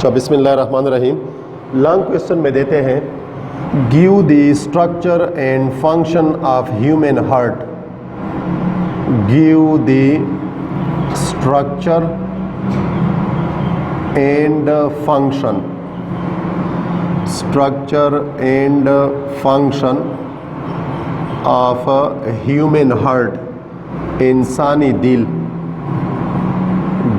अच्छा, बिस्मिल्लाहिर्रहमानिर्रहीम। Long question में देते हैं, give the structure and function of human heart. Give the structure and function, structure and function of human heart, इंसानी दिल।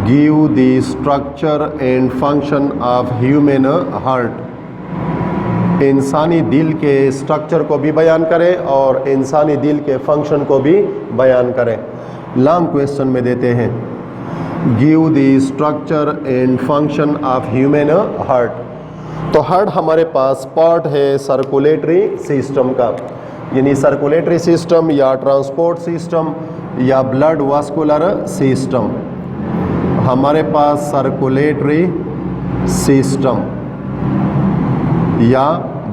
Give the structure and function of human heart. इंसानी दिल के स्ट्रक्चर को भी बयान करें और इंसानी दिल के फंक्शन को भी बयान करें। लॉन्ग क्वेश्चन में देते हैं, give the structure and function of human heart. तो हार्ट हमारे पास पार्ट है सर्कुलेटरी सिस्टम का, यानी सर्कुलेटरी सिस्टम या ट्रांसपोर्ट सिस्टम या ब्लड वास्कुलर सिस्टम। हमारे पास सर्कुलेटरी सिस्टम या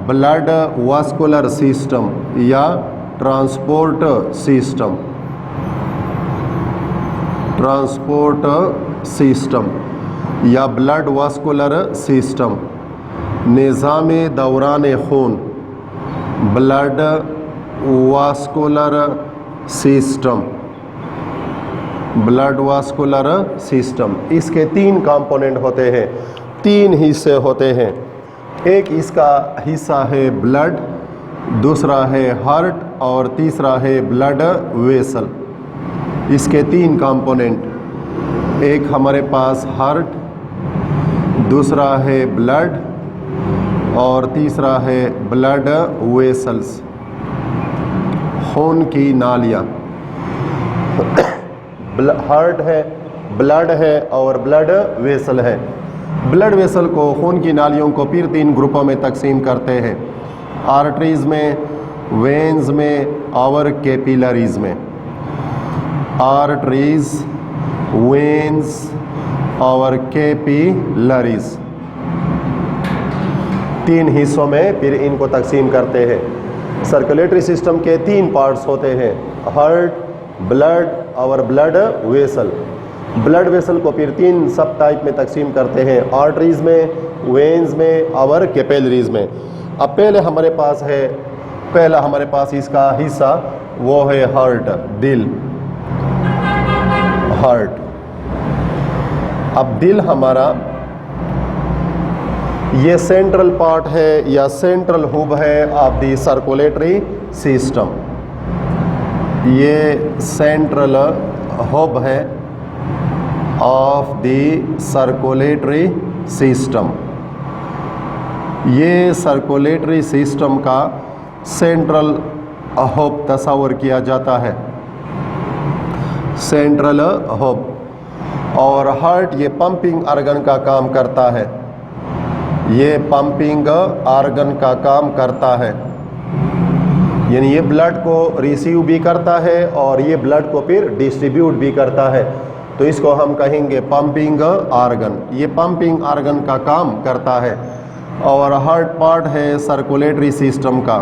ब्लड वास्कुलर सिस्टम या ट्रांसपोर्ट सिस्टम, ट्रांसपोर्ट सिस्टम या ब्लड वास्कुलर सिस्टम, निज़ाम दौरान खून, blood vascular system, blood vascular system. इसके तीन कंपोनेंट होते हैं, तीन हिस्से होते हैं। एक इसका हिस्सा है ब्लड, दूसरा है हार्ट और तीसरा है ब्लड वेसल। इसके तीन कंपोनेंट, एक हमारे पास हार्ट, दूसरा है ब्लड और तीसरा है ब्लड वेसल्स, खून की नालियाँ। हार्ट है, ब्लड है और ब्लड वेसल है। ब्लड वेसल को, खून की नालियों को फिर तीन ग्रुपों में तकसीम करते हैं, आर्टरीज में, वेन्स में और कैपिलरीज में। आर्टरीज, वेन्स और कैपिलरीज, तीन हिस्सों में फिर इनको तकसीम करते हैं। सर्कुलेटरी सिस्टम के तीन पार्ट्स होते हैं, हार्ट, ब्लड और ब्लड वेसल। ब्लड वेसल को फिर तीन सब टाइप में तकसीम करते हैं, आर्टरीज में, वेन्स में और कैपिलरीज में। अब पहला हमारे पास इसका हिस्सा वो है हार्ट, दिल, हार्ट। अब दिल हमारा ये सेंट्रल पार्ट है या सेंट्रल हब है ऑफ द सर्कुलेटरी सिस्टम। ये सेंट्रल हब है ऑफ द सर्कुलेटरी सिस्टम। ये सर्कुलेटरी सिस्टम का सेंट्रल हब तस्वर किया जाता है, सेंट्रल हब। और हार्ट ये पंपिंग आर्गन का काम करता है, ये पंपिंग आर्गन का काम करता है, यानी ये ब्लड को रिसीव भी करता है और ये ब्लड को फिर डिस्ट्रीब्यूट भी करता है। तो इसको हम कहेंगे पंपिंग आर्गन। ये पंपिंग आर्गन का काम करता है। और हार्ट पार्ट है सर्कुलेटरी सिस्टम का।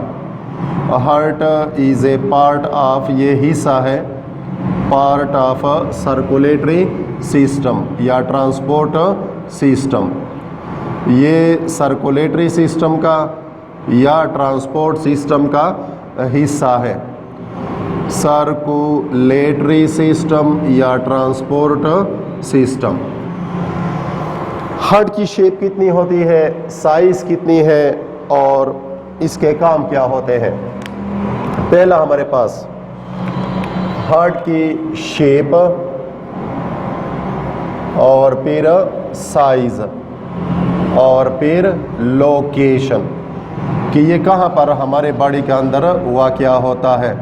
Heart is a part of, ये हिस्सा है पार्ट ऑफ सर्कुलेटरी सिस्टम या ट्रांसपोर्ट सिस्टम। ये सर्कुलेटरी सिस्टम का या ट्रांसपोर्ट सिस्टम का हिस्सा है। सर्कुलेटरी सिस्टम या ट्रांसपोर्ट सिस्टम। हार्ट की शेप कितनी होती है, साइज कितनी है और इसके काम क्या होते हैं। पहला हमारे पास हार्ट की शेप और फिर साइज और फिर लोकेशन कि ये कहाँ पर हमारे बॉडी के अंदर वाक़या होता है।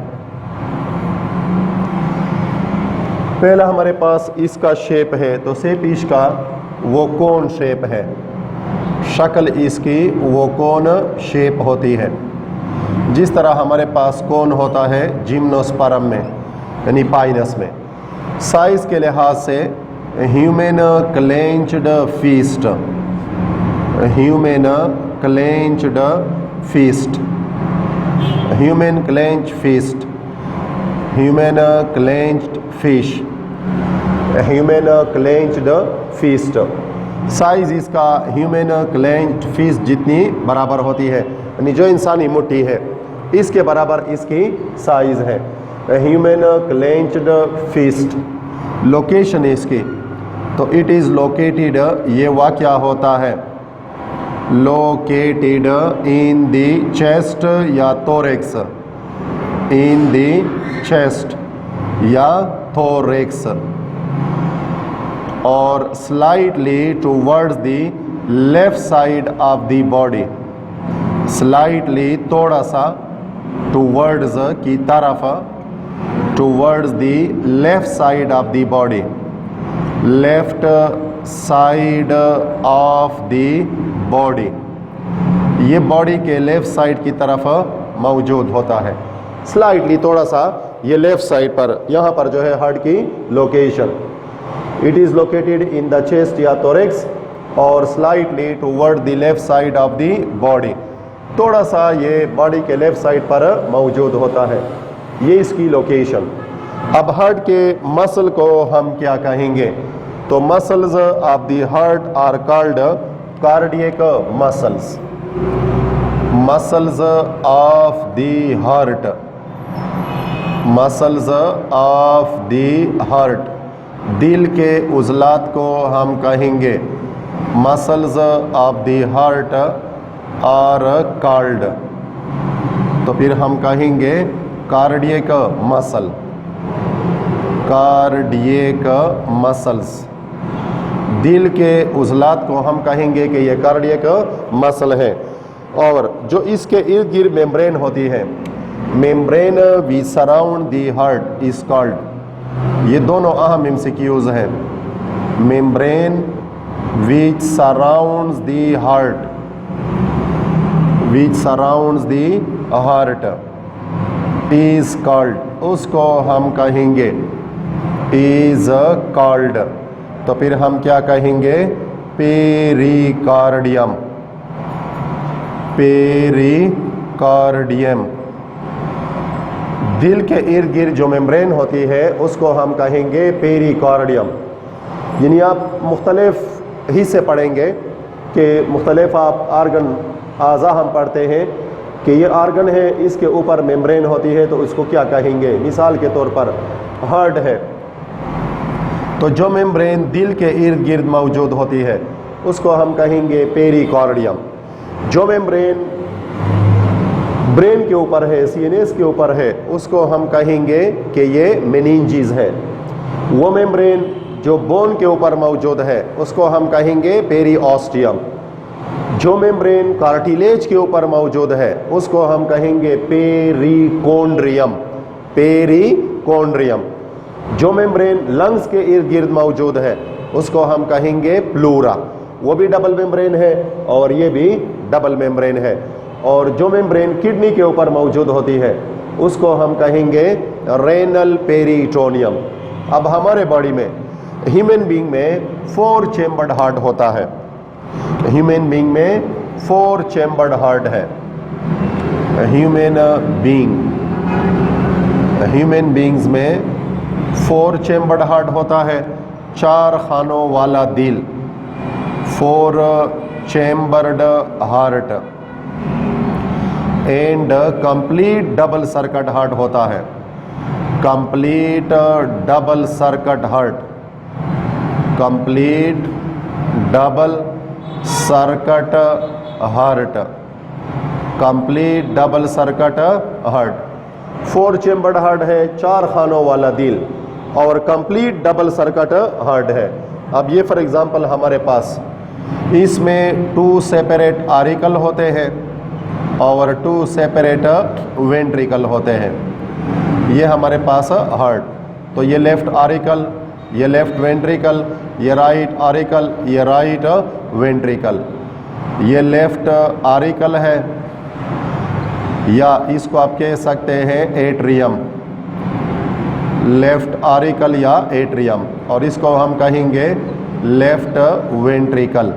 पहला हमारे पास इसका शेप है, तो शेप इसका वो कोन शेप है, शक्ल इसकी वो कोन शेप होती है। जिस तरह हमारे पास कोन होता है जिम्नोस्पर्म में यानी पाइनस में। साइज के लिहाज से human clenched fist, human clenched fist, human clench fist, human clenched fist, human clenched fist. Size इसका ह्यूमन क्लेंच्ड फिस्ट जितनी बराबर होती है, यानी जो इंसानी मुट्ठी है इसके बराबर इसकी साइज है। ह्यूमन क्लेंच्ड फिस्ट, लोकेशन इसकी, तो इट इज़ लोकेटेड, ये वाक़या होता है लोकेटेड इन द चेस्ट या थोरेक्स, इन द चेस्ट या थोरेक्स, और slightly towards the left side of the body, slightly थोड़ा सा, टूवर्ड्स की तरफ, towards the left side of the body, left side of the body, ये body के left side की तरफ मौजूद होता है। स्लाइटली थोड़ा सा ये लेफ्ट साइड पर, यहाँ पर जो है हार्ट की location, it is located in the chest या थोरेक्स और slightly toward the left side of the body, थोड़ा सा ये बॉडी के लेफ्ट साइड पर मौजूद होता है, ये इसकी लोकेशन। अब हार्ट के मसल को हम क्या कहेंगे, तो muscles of the heart are called cardiac muscles, muscles of the heart, muscles of the heart, दिल के उज़लात को हम कहेंगे muscles of the heart are called, तो फिर हम कहेंगे कार्डियक मसल, कार्डियक मसल्स, दिल के उज़लात को हम कहेंगे कि ये कार्डियक मसल है। और जो इसके इर्द गिर्द मेम्ब्रेन होती है, membrane we surround the heart is called, ये दोनों अहम एमसीक्यूज हैं, membrane which surrounds the heart, which surrounds the heart is called, उसको हम कहेंगे इज कॉल्ड, तो फिर हम क्या कहेंगे पेरिकार्डियम, पेरिकार्डियम। दिल के इर्द गिर्द जो मेम्ब्रेन होती है उसको हम कहेंगे पेरिकार्डियम। यानी आप मुख्तलिफ हिस्से पढ़ेंगे कि मुख्तलिफ आप आर्गन आज़ा हम पढ़ते हैं कि ये आर्गन है, इसके ऊपर मेम्ब्रेन होती है तो इसको क्या कहेंगे। मिसाल के तौर पर हार्ट है तो जो मेम्ब्रेन दिल के इर्द गिर्द मौजूद होती है उसको हम कहेंगे पेरिकार्डियम। जो मेम्ब्रेन ब्रेन के ऊपर है, सीएनएस के ऊपर है, उसको हम कहेंगे कि ये मेनिंजेस है। वो मेम्ब्रेन जो बोन के ऊपर मौजूद है उसको हम कहेंगे पेरिओस्टियम। जो मेम्ब्रेन कार्टिलेज के ऊपर मौजूद है उसको हम कहेंगे पेरिकोंड्रियम, पेरिकोंड्रियम। जो मेम्ब्रेन लंग्स के इर्द गिर्द मौजूद है उसको हम कहेंगे प्लूरा, वो भी डबल मेम्ब्रेन है और ये भी डबल मेम्ब्रेन है। और जो मेम्ब्रेन किडनी के ऊपर मौजूद होती है उसको हम कहेंगे रेनल पेरिटोनियम। अब हमारे बॉडी में ह्यूमन बीइंग में 4 चेम्बर्ड हार्ट होता है, ह्यूमन बीइंग में 4 चेम्बर्ड हार्ट है। ह्यूमन बीइंग्स में 4 चेम्बर्ड हार्ट होता है, 4 खानों वाला दिल, 4 chambered heart and complete double circuit heart होता है, complete double circuit heart, complete double circuit heart, complete double circuit heart. 4 chambered heart है, 4 खानों वाला दिल और कंप्लीट डबल सर्किट हार्ट है। अब ये फॉर एग्जांपल हमारे पास इसमें 2 सेपरेट आरिकल होते हैं और 2 सेपरेट वेंट्रिकल होते हैं। ये हमारे पास हार्ट, तो ये लेफ्ट आरिकल, ये लेफ्ट वेंट्रिकल, ये राइट आरिकल, ये राइट वेंट्रिकल। ये लेफ्ट आरिकल है या इसको आप कह सकते हैं एट्रियम, लेफ्ट आरिकल या एट्रियम, और इसको हम कहेंगे लेफ्ट वेंट्रिकल,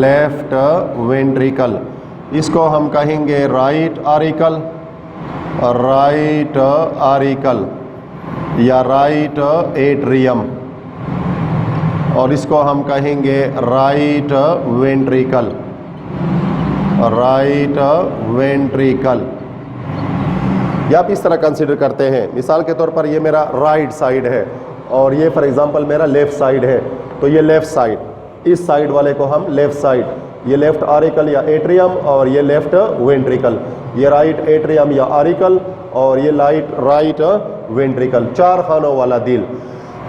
लेफ्ट वेंट्रिकल। इसको हम कहेंगे राइट आरिकल, राइट आरिकल या राइट एट्रियम, और इसको हम कहेंगे राइट वेंट्रिकल, राइट वेंट्रिकल। या आप इस तरह कंसीडर करते हैं, मिसाल के तौर पर ये मेरा राइट साइड है और ये फॉर एग्जांपल मेरा लेफ्ट साइड है, तो ये लेफ्ट साइड, इस साइड वाले को हम लेफ्ट साइड, ये लेफ्ट आरिकल या एट्रियम और ये लेफ्ट वेंट्रिकल, ये राइट एट्रियम या आरिकल और ये राइट वेंट्रिकल, 4 खानों वाला दिल।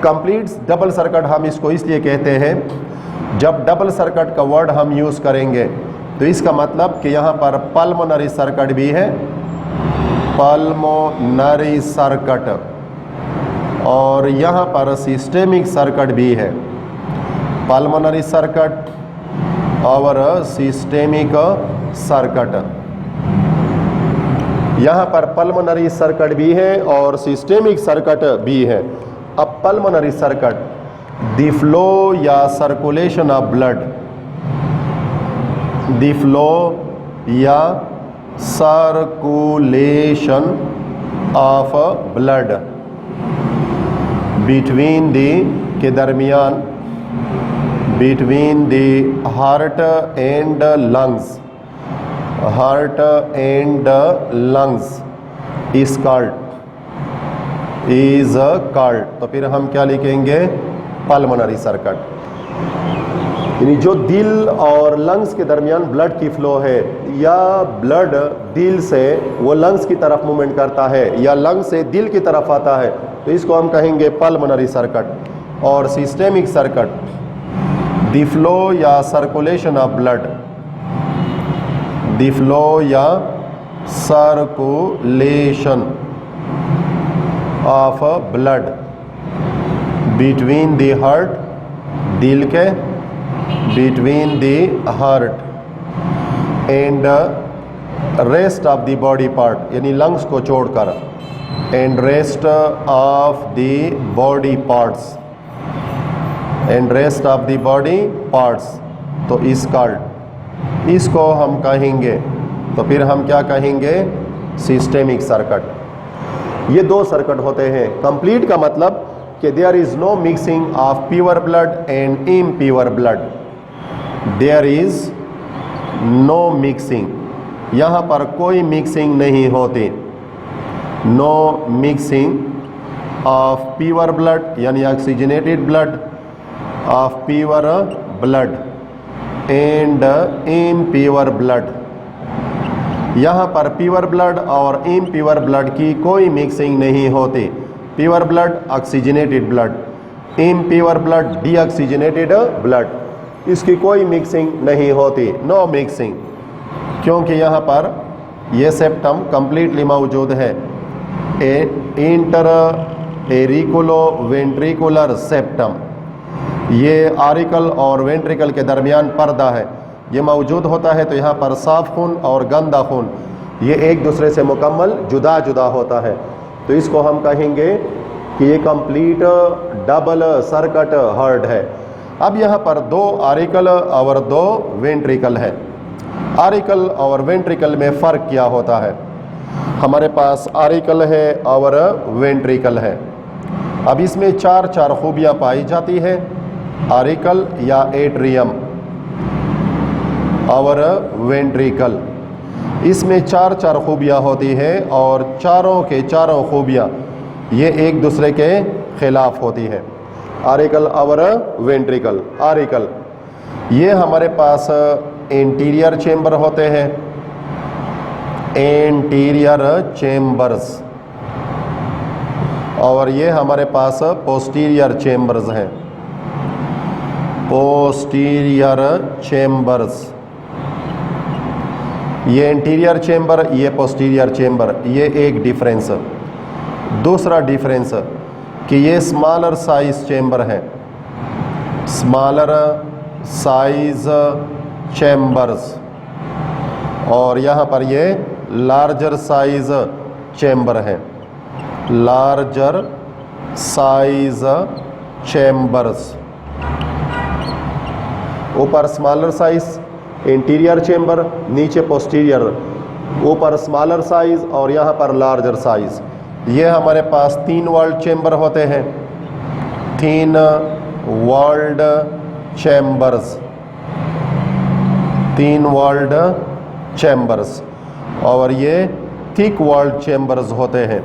कंप्लीट डबल सर्किट हम इसको इसलिए कहते हैं, जब डबल सर्किट का वर्ड हम यूज करेंगे तो इसका मतलब कि यहाँ पर पल्मोनरी सर्किट भी है, पल्मोनरी सर्किट, और यहाँ पर सिस्टेमिक सर्किट भी है, पल्मोनरी सर्किट और सिस्टेमिक सर्किट। यहाँ पर पल्मोनरी सर्किट भी है और सिस्टेमिक सर्किट भी है। अब पल्मोनरी सर्किट, द फ्लो या circulation of blood, the flow या circulation of blood between the के दरमियान, between the heart and lungs, heart and lungs is called, is called. तो फिर हम क्या लिखेंगे, पल्मोनरी सर्किट। यानी जो दिल और लंग्स के दरमियान ब्लड की फ्लो है, या ब्लड दिल से वो लंग्स की तरफ मूवमेंट करता है या लंग्स से दिल की तरफ आता है, तो इसको हम कहेंगे पल्मोनरी सर्किट। और सिस्टेमिक सर्किट, द फ्लो या circulation of blood, the flow या circulation of blood between the heart, दिल के, between the heart and rest of the body part, यानी लंग्स को छोड़कर, and rest of the body parts, and rest of the body parts, तो इस called, इसको हम कहेंगे, तो फिर हम क्या कहेंगे, सिस्टेमिक सर्किट। ये 2 सर्किट होते हैं। कंप्लीट का मतलब कि there is no mixing of pure blood and impure blood, there is no mixing, यहाँ पर कोई मिक्सिंग नहीं होती, no mixing of pure blood यानी oxygenated blood, of pure blood and impure blood. यहाँ पर प्योर ब्लड और इम्प्योर ब्लड की कोई मिक्सिंग नहीं होती। Pure blood oxygenated blood, impure blood deoxygenated blood, इसकी कोई मिक्सिंग नहीं होती, नो मिक्सिंग, क्योंकि यहाँ पर यह सेप्टम कंप्लीटली मौजूद है, इंटर एरिकुलो वेंट्रिकुलर सेप्टम, ये आरिकल और वेंट्रिकल के दरमियान पर्दा है, ये मौजूद होता है। तो यहाँ पर साफ खून और गंदा खून ये एक दूसरे से मुकम्मल जुदा जुदा होता है, तो इसको हम कहेंगे कि ये कंप्लीट डबल सर्किट हार्ट है। अब यहाँ पर 2 आरिकल और 2 वेंट्रिकल है। आरिकल और वेंट्रिकल में फ़र्क क्या होता है, हमारे पास आरिकल है और वेंट्रिकल है। अब इसमें 4 खूबियाँ पाई जाती है, आरिकल या एट्रियम और वेंट्रिकल, इसमें 4 खूबियाँ होती है और चारों के चारों खूबियाँ ये एक दूसरे के खिलाफ होती है। आरिकल और वेंट्रिकल, आरिकल ये हमारे पास एंटीरियर चेंबर होते हैं, एंटीरियर चेंबर्स, और ये हमारे पास पोस्टीरियर चेंबर्स हैं, पोस्टीरियर चेंबर्स। ये एंटीरियर चेंबर, ये पोस्टीरियर चेंबर, ये एक डिफरेंस। दूसरा डिफरेंस कि ये स्मॉलर साइज चेंबर है, स्मॉलर साइज चेंबर्स, और यहाँ पर ये लार्जर साइज चेंबर है, लार्जर साइज चेंबर्स। ऊपर स्मॉलर साइज इंटीरियर चेंबर, नीचे पोस्टीरियर, ऊपर स्मॉलर साइज और यहाँ पर लार्जर साइज। ये हमारे पास 3 वॉल्ड चेंबर होते हैं, 3 वॉल्ड चैम्बर्स, 3 वॉल्ड चैम्बर्स, और ये थिक वॉल्ड चैम्बर्स होते हैं,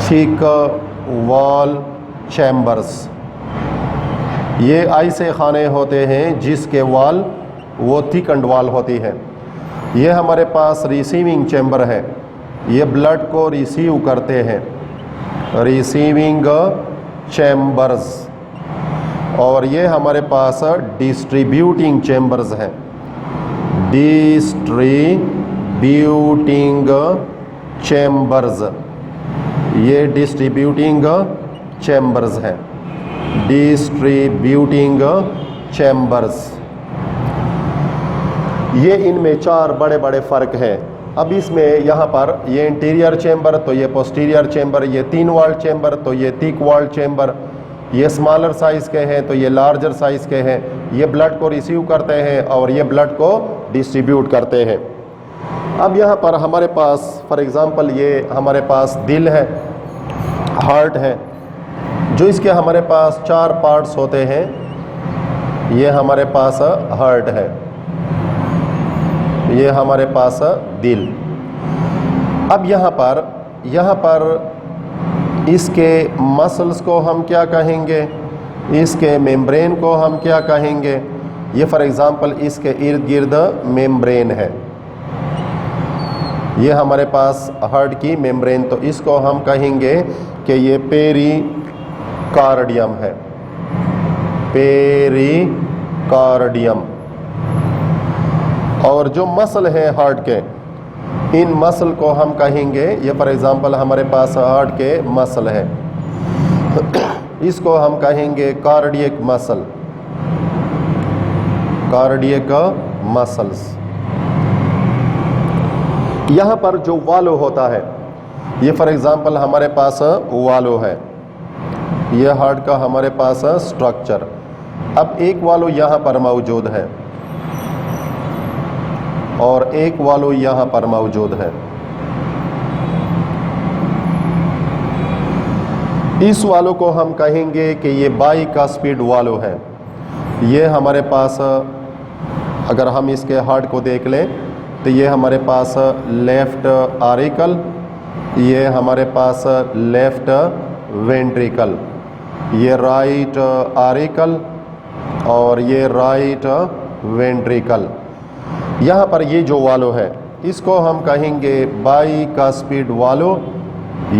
थिक वॉल चैम्बर्स। ये ऐसे खाने होते हैं जिसके वॉल वो थिक एंड वॉल होती है। ये हमारे पास रिसीविंग चैम्बर है, ये ब्लड को रिसीव करते हैं, रिसीविंग चैम्बर्स। और ये हमारे पास डिस्ट्रीब्यूटिंग चैम्बर्स हैं, डिस्ट्रीब्यूटिंग चैम्बर्स, ये डिस्ट्रीब्यूटिंग चैम्बर्स हैं, डिस्ट्रीब्यूटिंग चैम्बर्स। ये इनमें 4 बड़े बड़े फ़र्क हैं। अब इसमें यहाँ पर ये इंटीरियर चैम्बर, तो ये पोस्टीरियर चैम्बर, ये 3 वॉल्ड चैम्बर, तो ये थिक वॉल्ड चैम्बर, ये स्मॉलर साइज़ के हैं तो ये लार्जर साइज़ के हैं। ये ब्लड को रिसीव करते हैं और ये ब्लड को डिस्ट्रीब्यूट करते हैं। अब यहाँ पर हमारे पास फॉर एग्ज़ाम्पल ये हमारे पास दिल है, हार्ट है, जो इसके हमारे पास 4 पार्ट्स होते हैं। ये हमारे पास हार्ट है, ये हमारे पास दिल। अब यहाँ पर इसके मसल्स को हम क्या कहेंगे, इसके मेम्ब्रेन को हम क्या कहेंगे। ये फॉर एग्ज़ाम्पल इसके इर्द गिर्द मेम्ब्रेन है, ये हमारे पास हार्ट की मेम्ब्रेन, तो इसको हम कहेंगे कि ये पेरिकार्डियम है, पेरिकार्डियम। और जो मसल है हार्ट के, इन मसल को हम कहेंगे, ये फॉर एग्ज़ाम्पल हमारे पास हार्ट के मसल है, इसको हम कहेंगे कार्डियक मसल, कार्डियक मसल्स। यहाँ पर जो वालो होता है, ये फॉर एग्ज़ाम्पल हमारे पास वालो है, ये हार्ट का हमारे पास स्ट्रक्चर। अब एक वालो यहाँ पर मौजूद है और एक वालो यहाँ पर मौजूद है। इस वालो को हम कहेंगे कि ये बाइकास्पिड वालो है। ये हमारे पास अगर हम इसके हार्ट को देख लें तो ये हमारे पास लेफ्ट आरिकल, ये हमारे पास लेफ्ट वेंट्रिकल, ये राइट आरिकल और ये राइट वेंट्रिकल। यहाँ पर ये जो वालो है इसको हम कहेंगे बाइकास्पिड वालो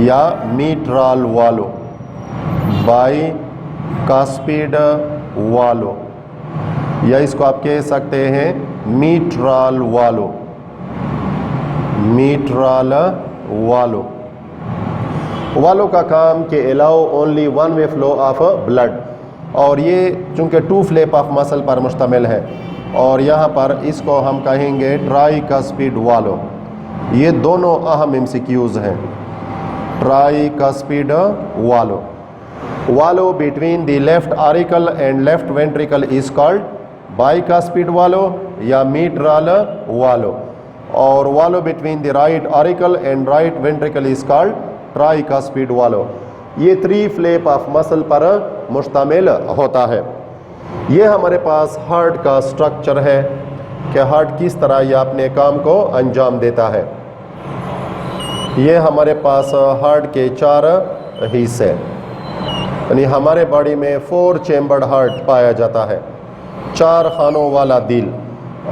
या मिट्रल वालो, बाइकास्पिड वालो, या इसको आप कह सकते हैं मिट्रल वालो, मिट्रल वालो। वालो का काम के allow only one way flow of blood, और ये चूँकि 2 फ्लैप ऑफ मसल पर मुश्तमिल है, और यहाँ पर इसको हम कहेंगे ट्राइकास्पिड वालो। ये दोनों अहम MCQs हैं। ट्राइकास्पिड वालो, वालो between the left auricle and left ventricle is called bicuspid वालो या मिट्रल वालो, और वालो between the right auricle and right ventricle is called tricuspid वालो। ये 3 फ्लैप ऑफ मसल पर मुश्तमिल होता है। ये हमारे पास हार्ट का स्ट्रक्चर है कि हार्ट किस तरह ये अपने काम को अंजाम देता है। ये हमारे पास हार्ट के 4 हिस्से, यानी हमारे बॉडी में 4 चैम्बर्ड हार्ट पाया जाता है, 4 खानों वाला दिल,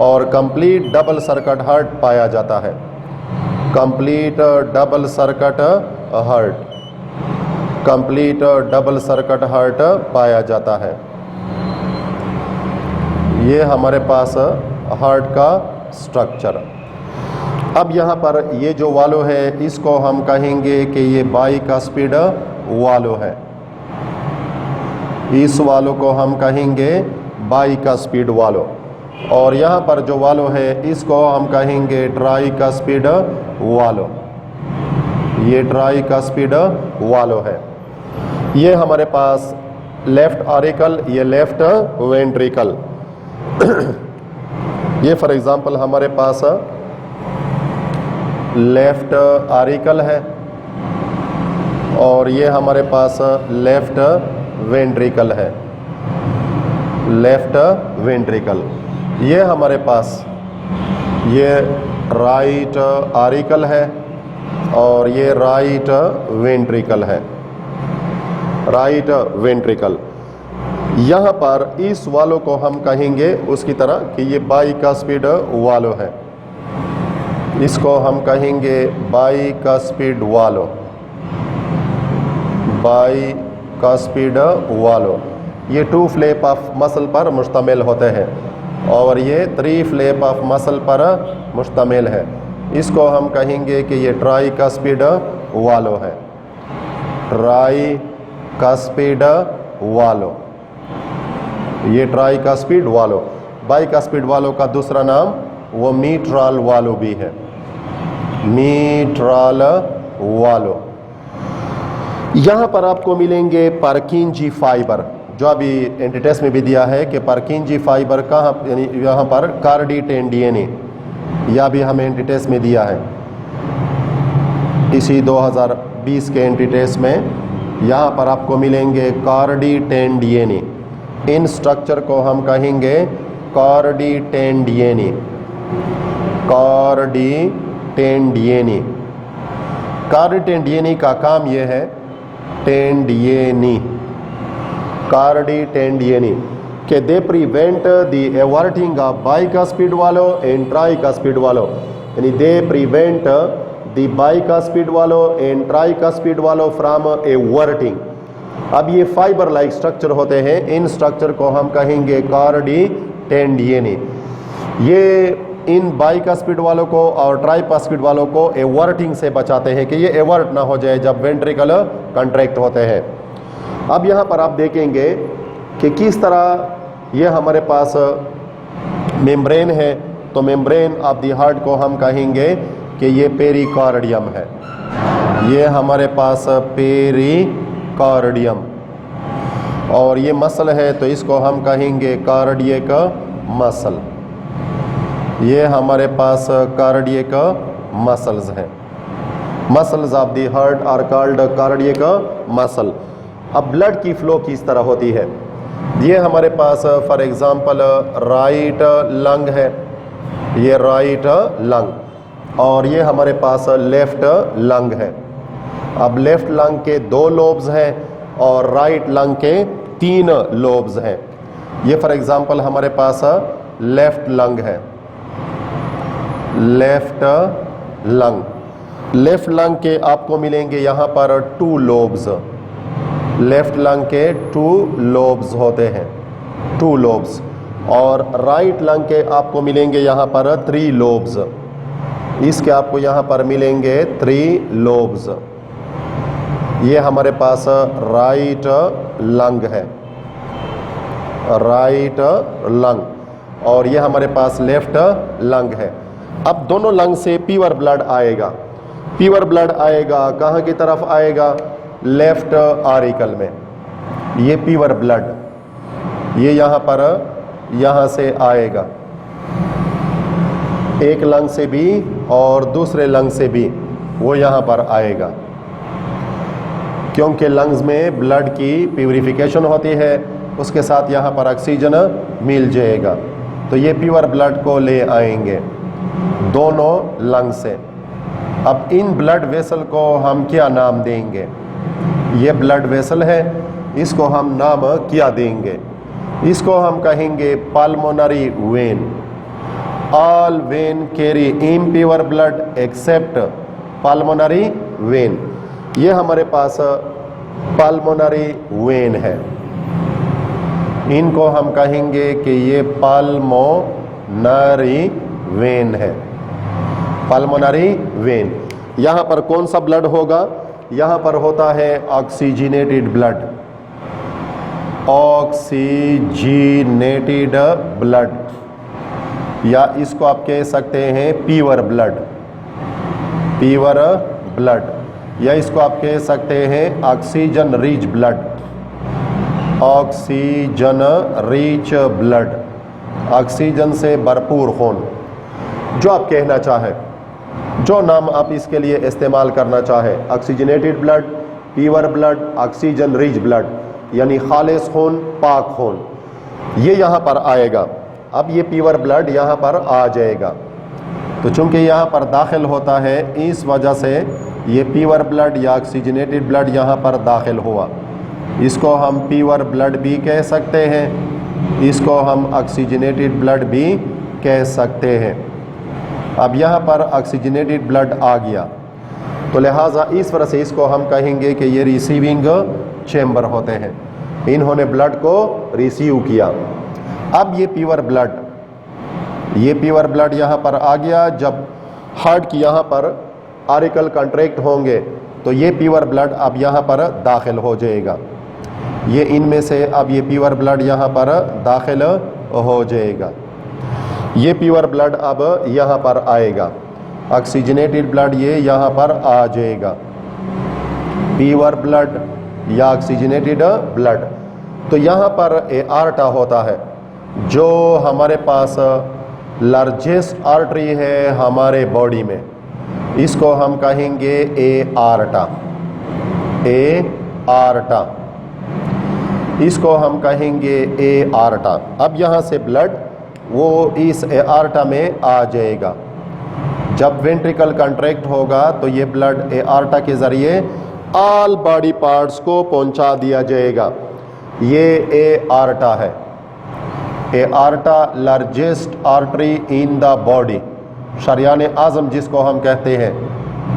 और कंप्लीट डबल सर्किट हार्ट पाया जाता है, complete double circuit heart, complete double circuit heart पाया जाता है। ये हमारे पास हार्ट का स्ट्रक्चर। अब यहाँ पर ये जो वालो है इसको हम कहेंगे कि ये बाइकास्पिड वालो है, इस वालो को हम कहेंगे बाइकास्पिड वालो, और यहाँ पर जो वालो है इसको हम कहेंगे ट्राइकास्पिड वालो, ये ट्राइकास्पिड वालो है। ये हमारे पास लेफ्ट आरिकल, ये लेफ्ट वेंट्रिकल। ये फॉर एग्ज़ाम्पल हमारे पास लेफ्ट आरिकल है और ये हमारे पास लेफ्ट वेंट्रिकल है, लेफ्ट वेंट्रिकल। ये हमारे पास ये राइट आरिकल है और ये राइट वेंट्रिकल है, राइट वेंट्रिकल। यहाँ पर इस वालों को हम कहेंगे उसकी तरह कि ये बाइकास्पिड वालो है, इसको हम कहेंगे बाइकास्पिड वालो, बाइकास्पिड वालो। ये 2 फ्लैप ऑफ मसल पर मुश्तमिल होते हैं और ये 3 फ्लैप ऑफ मसल पर मुश्तमिल है। इसको हम कहेंगे कि ये ट्राइकास्पिड वालो है, ट्राइकास्पिड वालो, ये ट्राइकास्पिड वालो। बाइकास्पिड वालो का दूसरा नाम वो मीट्रल वालो भी है, मीट्रल वालो। यहाँ पर आपको मिलेंगे परकिंजी फाइबर, जो अभी एंटीटेस्ट में भी दिया है कि परकिंजी फाइबर कहाँ, यानी यहाँ पर कार्डी टेंडियनी, या भी हमें एंटीटेस्ट में दिया है इसी 2020 के एंटीटेस्ट में। यहाँ पर आपको मिलेंगे कार्डी टेंडियनी, इन स्ट्रक्चर को हम कहेंगे chordae tendineae, chordae tendineae. Chordae tendineae का काम ये है, टेंडियनी, कार्डी टेंडियनी, कि they prevent the everting of bicuspid valve and tricuspid valve, यानी they prevent the bicuspid valve and tricuspid valve from everting. अब ये फाइबर लाइक स्ट्रक्चर होते हैं, इन स्ट्रक्चर को हम कहेंगे कार्डी टेंडियनी। ये इन बाइकास्पिड वालों को और ट्राइकास्पिड वालों को एवर्टिंग से बचाते हैं कि ये एवर्ट ना हो जाए जब वेंट्रिकल कंट्रैक्ट होते हैं। अब यहाँ पर आप देखेंगे कि किस तरह ये हमारे पास मेम्ब्रेन है, तो मेम्ब्रेन ऑफ द हार्ट को हम कहेंगे कि ये पेरिकार्डियम है, ये हमारे पास पेरिकार्डियम। और ये मसल है तो इसको हम कहेंगे कार्डियक मसल, ये हमारे पास कार्डियक मसल्स हैं, muscles of the heart are called cardiac muscle. अब ब्लड की फ्लो किस तरह होती है, ये हमारे पास फॉर एग्जांपल राइट लंग है, ये राइट लंग, और ये हमारे पास लेफ्ट लंग है। अब लेफ्ट लंग के 2 लोब्स हैं और राइट लंग के 3 लोब्स हैं। ये फॉर एग्जांपल हमारे पास लेफ्ट लंग है, लेफ्ट लंग। लेफ्ट लंग के आपको मिलेंगे यहाँ पर 2 लोब्स, लेफ्ट लंग के 2 लोब्स होते हैं, 2 लोब्स। और राइट लंग के आपको मिलेंगे यहाँ पर 3 लोब्स, इसके आपको यहाँ पर मिलेंगे 3 लोब्स। ये हमारे पास राइट लंग है, राइट लंग, और ये हमारे पास लेफ्ट लंग है। अब दोनों लंग से प्योर ब्लड आएगा, प्योर ब्लड आएगा कहाँ की तरफ आएगा, लेफ्ट आरिकल में। ये प्योर ब्लड ये यहाँ पर, यहाँ से आएगा, एक लंग से भी और दूसरे लंग से भी वो यहाँ पर आएगा, क्योंकि लंग्स में ब्लड की प्यूरिफिकेशन होती है, उसके साथ यहाँ पर ऑक्सीजन मिल जाएगा, तो ये प्योर ब्लड को ले आएंगे दोनों लंग से। अब इन ब्लड वेसल को हम क्या नाम देंगे, ये ब्लड वेसल है, इसको हम नाम क्या देंगे, इसको हम कहेंगे pulmonary vein. All when carry impure blood accept pulmonary vein. ये हमारे पास पल्मोनरी वेन है, इनको हम कहेंगे कि ये पल्मोनरी वेन है, पल्मोनरी वेन। यहाँ पर कौन सा ब्लड होगा, यहाँ पर होता है ऑक्सीजनेटेड ब्लड, ऑक्सीजनेटेड ब्लड, या इसको आप कह सकते हैं प्योर ब्लड, प्योर ब्लड, या इसको आप कह सकते हैं oxygen rich blood, oxygen rich blood, oxygen से भरपूर खून, जो आप कहना चाहे, जो नाम आप इसके लिए इस्तेमाल करना चाहे, oxygenated blood, pure blood, oxygen rich blood, यानी खालिस खून, पाक खून, ये यहाँ पर आएगा। अब ये प्योर ब्लड यहाँ पर आ जाएगा। तो चूंकि यहाँ पर दाखिल होता है, इस वजह से ये प्योर ब्लड या ऑक्सीजनेटेड ब्लड यहाँ पर दाखिल हुआ। इसको हम प्योर ब्लड भी कह सकते हैं, इसको हम ऑक्सीजनेटेड ब्लड भी कह सकते हैं। अब यहाँ पर ऑक्सीजनेटेड ब्लड आ गया, तो लिहाजा इस वजह से इसको हम कहेंगे कि ये रिसीविंग चैम्बर होते हैं, इन्होंने ब्लड को रिसीव किया। अब ये प्योर ब्लड यहाँ पर आ गया। जब हार्ट की यहाँ पर आरिकल कंट्रैक्ट होंगे तो ये प्योर ब्लड अब यहाँ पर दाखिल हो जाएगा। ये इनमें से अब ये प्योर ब्लड यहाँ पर दाखिल हो जाएगा। ये प्योर ब्लड अब यहाँ पर आएगा, ऑक्सीजनेटेड ब्लड ये यहाँ पर आ जाएगा, प्योर ब्लड या ऑक्सीजनेटेड ब्लड। तो यहाँ पर एआर्टा होता है, जो हमारे पास लार्जेस्ट आर्टरी है हमारे बॉडी में, इसको हम कहेंगे एआर्टा। एआर्टा, इसको हम कहेंगे एआर्टा। अब यहाँ से ब्लड वो इस एआर्टा में आ जाएगा। जब वेंट्रिकल कंट्रैक्ट होगा तो ये ब्लड एआर्टा के ज़रिए ऑल बॉडी पार्ट्स को पहुंचा दिया जाएगा। ये एआर्टा है। Aorta largest artery in the body, शरियान आज़म जिसको हम कहते हैं,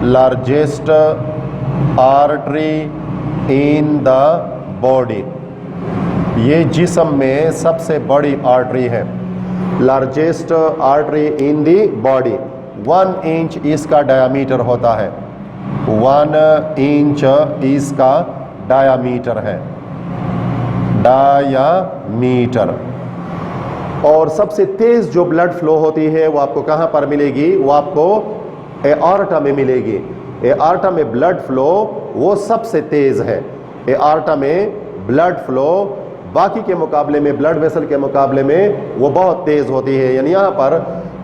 largest artery in the body. ये जिस्म में सबसे बड़ी आर्टरी है, largest artery in the body. 1 inch इसका डायामीटर होता है, 1 इंच इसका डायामीटर है, डायामीटर। और सबसे तेज जो ब्लड फ्लो होती है वो आपको कहाँ पर मिलेगी? वो आपको एआर्टा में मिलेगी। एआर्टा में ब्लड फ्लो वो सबसे तेज है। एआर्टा में ब्लड फ्लो बाकी के मुकाबले में, ब्लड वेसल के मुकाबले में वो बहुत तेज होती है। यानी यहाँ पर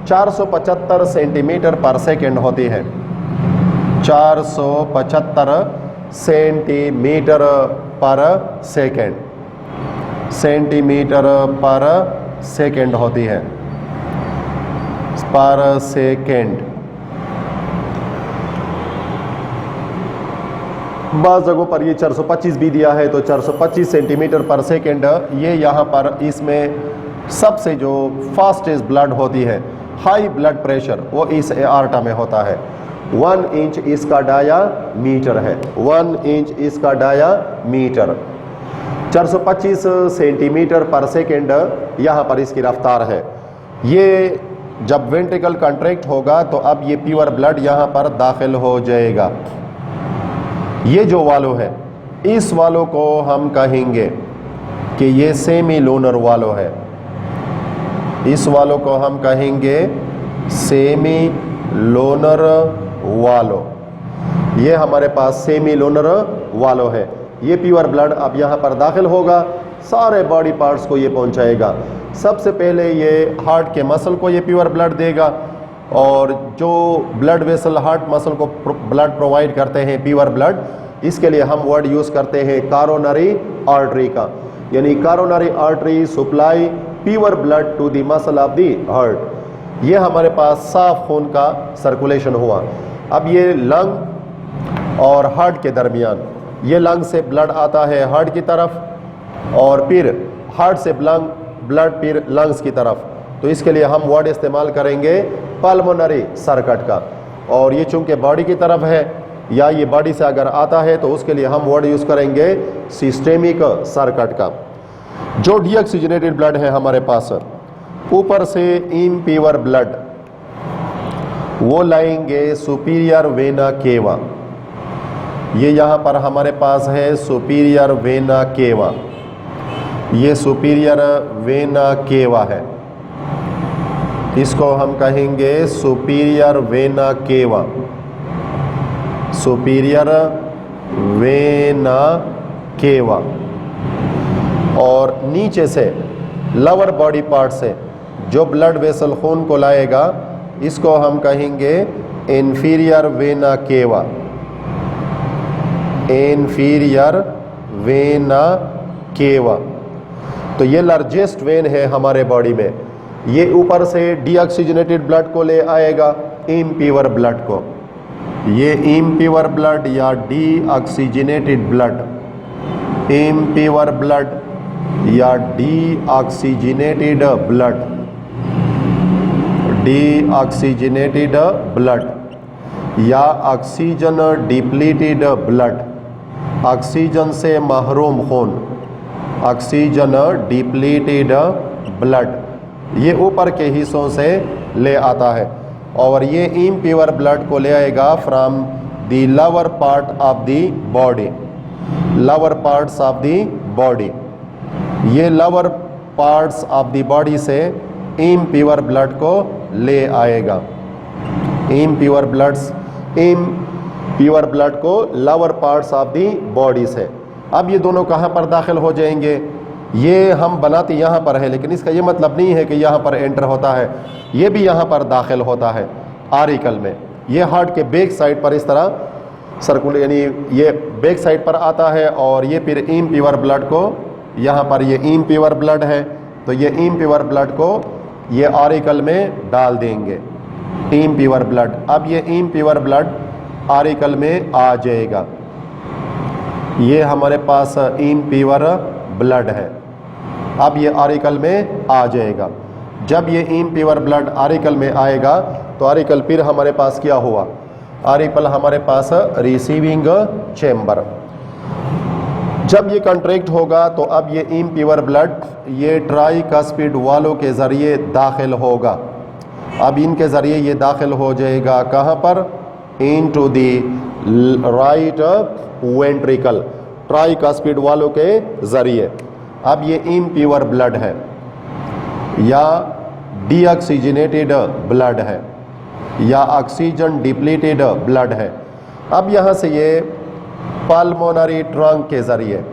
475 सेंटीमीटर पर सेकेंड होती है, 475 सेंटीमीटर पर सेकेंड, सेंटीमीटर पर सेकेंड होती है, पर सेकेंड। बाज़ जगहों पर ये 425 भी दिया है, तो 425 सेंटीमीटर पर सेकेंड ये यहाँ पर इसमें सबसे जो फास्टेस्ट ब्लड होती है, हाई ब्लड प्रेशर, वो इस एआर्टा में होता है। 1 इंच इसका डायामीटर है, 1 इंच इसका डायामीटर, 425 सेंटीमीटर पर सेकेंड यहाँ पर इसकी रफ्तार है। ये जब वेंट्रिकल कंट्रैक्ट होगा तो अब ये प्योर ब्लड यहाँ पर दाखिल हो जाएगा। ये जो वालो है, इस वालो को हम कहेंगे कि ये सेमी लोनर वालो है, इस वालो को हम कहेंगे सेमी लोनर वालो। ये हमारे पास सेमी लोनर वालो है। ये प्योर ब्लड अब यहाँ पर दाखिल होगा, सारे बॉडी पार्ट्स को ये पहुँचाएगा। सबसे पहले ये हार्ट के मसल को ये प्योर ब्लड देगा, और जो ब्लड वेसल हार्ट मसल को ब्लड प्रोवाइड करते हैं प्योर ब्लड, इसके लिए हम वर्ड यूज़ करते हैं कारोनरी आर्टरी का। यानी coronary artery supply pure blood to the muscle of the heart. ये हमारे पास साफ खून का सर्कुलेशन हुआ। अब ये लंग और हार्ट के दरमियान, ये लंग से ब्लड आता है हार्ट की तरफ, और फिर हार्ट से ब्लड फिर लंग्स की तरफ। तो इसके लिए हम वर्ड इस्तेमाल करेंगे पल्मोनरी सर्किट का। और ये चूंकि बॉडी की तरफ है, या ये बॉडी से अगर आता है, तो उसके लिए हम वर्ड यूज़ करेंगे सिस्टेमिक सर्किट का। जो डीऑक्सीजनेटेड ब्लड है हमारे पास, ऊपर से इम्प्योर ब्लड वो लाएंगे सुपीरियर वेना केवा। ये यहाँ पर हमारे पास है सुपीरियर वेना केवा, ये सुपीरियर वेना केवा है, इसको हम कहेंगे superior vena cava, superior vena cava. और नीचे से लोअर बॉडी पार्ट से जो ब्लड वेसल खून को लाएगा, इसको हम कहेंगे inferior vena cava, inferior vena cava. तो ये लार्जेस्ट वेन है हमारे बॉडी में। ये ऊपर से डीऑक्सीजनेटेड ब्लड को ले आएगा, इम्प्योर ब्लड को। ये इम्प्योर ब्लड या डीऑक्सीजनेटेड ब्लड, इम्प्योर ब्लड या डीऑक्सीजनेटेड ब्लड, डीऑक्सीजनेटेड ब्लड या ऑक्सीजन डिप्लीटेड ब्लड, ऑक्सीजन से महरूम खून, ऑक्सीजन डिप्लीटेड ब्लड, ये ऊपर के हिस्सों से ले आता है। और ये इम्प्योर ब्लड को ले आएगा from the lower part of the body, lower parts of the body. ये lower parts of the body से इम्प्योर ब्लड को ले आएगा, इम्प्योर ब्लड को lower parts of the body से। अब ये दोनों कहाँ पर दाखिल हो जाएंगे? ये हम बनाते यहाँ पर है, लेकिन इसका ये मतलब नहीं है कि यहाँ पर एंटर होता है, ये भी यहाँ पर दाखिल होता है आरिकल में। ये हार्ट के बैक साइड पर इस तरह सर्कुलर, यानी ये बैक साइड पर आता है और ये फिर इम्प्योर ब्लड को, यहाँ पर ये इम्प्योर ब्लड है तो ये इम्प्योर ब्लड को ये आरिकल में डाल देंगे, इम्प्योर ब्लड। अब ये इम्प्योर ब्लड आरिकल में आ जाएगा। ये हमारे पास इम्प्योर ब्लड है, अब ये आरिकल में आ जाएगा। जब ये इम्प्योर ब्लड आरिकल में आएगा तो आरिकल फिर हमारे पास क्या हुआ? आरिकल हमारे पास रिसीविंग चैम्बर। जब ये कंट्रैक्ट होगा तो अब ये इम्प्योर ब्लड ये ट्राइकस्पिड वालों के ज़रिए दाखिल होगा। अब इनके ज़रिए ये दाखिल हो जाएगा कहाँ पर? Into the right ventricle, tricuspid वालों के ज़रिए। अब ये इम्प्योर ब्लड है या डीऑक्सीजनेटेड ब्लड है या ऑक्सीजन डिप्लीटेड ब्लड है। अब यहाँ से ये पल्मोनरी ट्रंक के ज़रिए,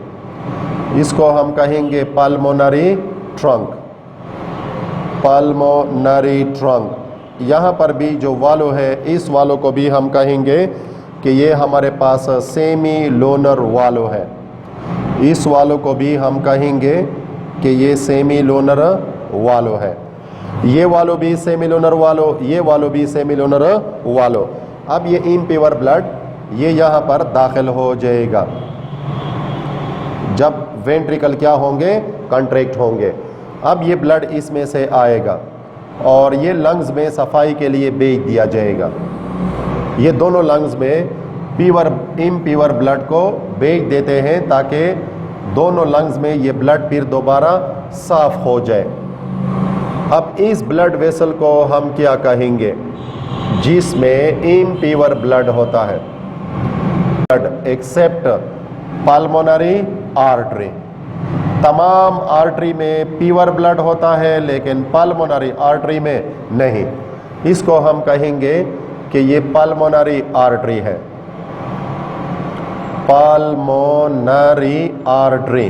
इसको हम कहेंगे पल्मोनरी ट्रंक, पल्मोनरी ट्रंक। यहाँ पर भी जो वालो है, इस वालो को भी हम कहेंगे कि ये हमारे पास सेमी लोनर वालो है। इस वालो को भी हम कहेंगे कि ये सेमी लोनर वालो है। ये वालो भी सेमी लोनर वालो, ये वालो भी सेमी लोनर वालो। अब ये इम्प्योर ब्लड ये यहाँ पर दाखिल हो जाएगा जब वेंट्रिकल क्या होंगे? कंट्रैक्ट होंगे। अब ये ब्लड इसमें से आएगा और ये लंग्स में सफाई के लिए भेज दिया जाएगा। ये दोनों लंग्स में इम्प्योर ब्लड को भेज देते हैं ताकि दोनों लंग्स में ये ब्लड फिर दोबारा साफ हो जाए। अब इस ब्लड वेसल को हम क्या कहेंगे? जिसमें इम्प्योर ब्लड होता है, ब्लड एक्सेप्ट पल्मोनरी आर्टरी। तमाम आर्टरी में प्योर ब्लड होता है लेकिन पल्मोनरी आर्टरी में नहीं। इसको हम कहेंगे कि ये पल्मोनरी आर्टरी है, पल्मोनरी आर्टरी,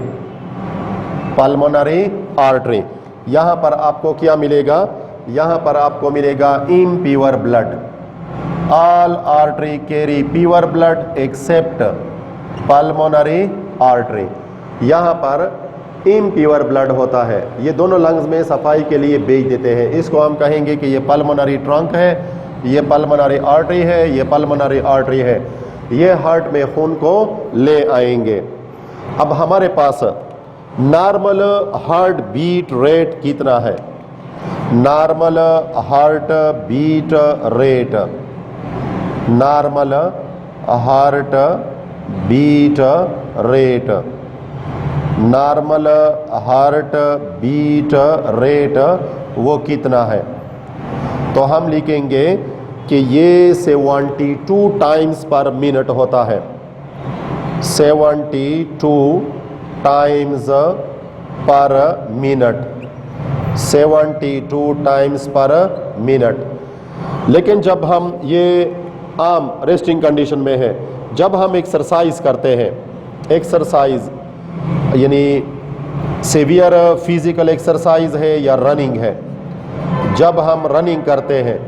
पल्मोनरी आर्टरी। यहाँ पर आपको क्या मिलेगा? यहाँ पर आपको मिलेगा impure blood. All artery carry pure blood accept pulmonary artery. यहाँ पर इम्प्योर ब्लड होता है, ये दोनों लंग्स में सफाई के लिए भेज देते हैं। इसको हम कहेंगे कि ये पल्मोनरी ट्रंक है, ये पल्मोनरी आर्टरी है, ये पल्मोनरी आर्टरी है। ये हार्ट में खून को ले आएंगे। अब हमारे पास नॉर्मल हार्ट बीट रेट कितना है? Normal heart beat rate, normal heart beat rate, normal heart beat rate वो कितना है? तो हम लिखेंगे कि ये 72 टाइम्स पर मिनट होता है, 72 टाइम्स पर मिनट, 72 टाइम्स पर मिनट। लेकिन जब हम ये आम रेस्टिंग कंडीशन में है, जब हम एक्सरसाइज करते हैं, एक्सरसाइज यानी सीवियर फिजिकल एक्सरसाइज है या रनिंग है, जब हम रनिंग करते हैं